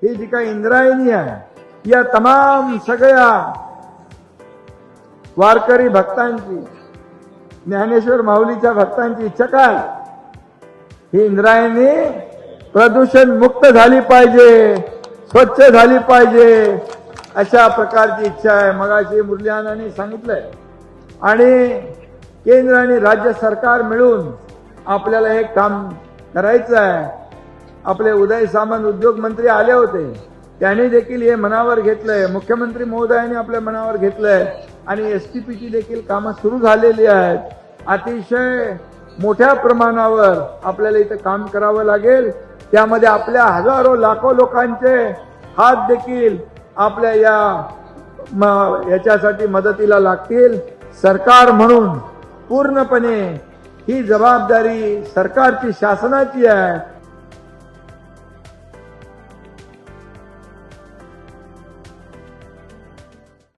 ही जी काही इंद्रायणी आहे या तमाम सगळ्या वारकरी भक्तांची, ज्ञानेश्वर माऊलीच्या भक्तांची इच्छा काय? ही इंद्रायणी प्रदूषण मुक्त झाली पाहिजे, स्वच्छ झाली पाहिजे, अशा प्रकारची इच्छा आहे. मगाशी मुरलीयानांनी सांगितलंय. आणि केंद्र आणि राज्य सरकार मिळून आपल्याला हे काम करायचं आहे. आपले उदय सामंत उद्योग मंत्री आले होते, त्यांनी देखील हे मनावर घेतलंय. मुख्यमंत्री महोदयांनी आपल्या मनावर घेतलंय आणि एसटीपीची देखील कामं सुरू झालेली आहेत. अतिशय मोठ्या प्रमाणावर आपल्याला इथं काम करावं लागेल. त्यामध्ये आपल्या हजारो लाखो लोकांचे हात देखील आपल्या याच्यासाठी मदतीला लागतील. सरकार म्हणून पूर्णपणे ही जबाबदारी सरकारची, शासनाची आहे.